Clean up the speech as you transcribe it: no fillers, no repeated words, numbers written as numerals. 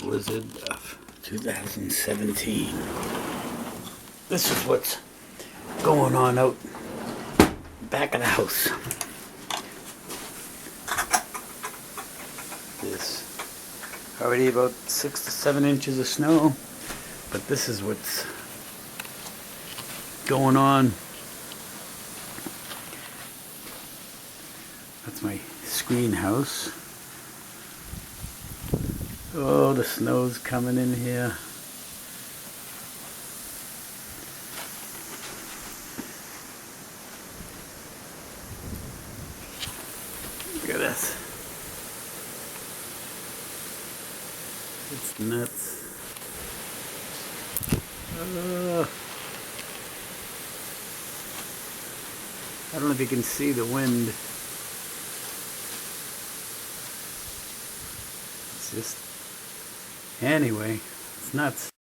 blizzard of 2017. This is what's going on out back of the house. There's already about 6 to 7 inches of snow, but this is what's going on. That's my screen house. Oh, the snow's coming in here. Look at this. It's nuts. I don't know if you can see the wind. It's just, anyway, it's nuts.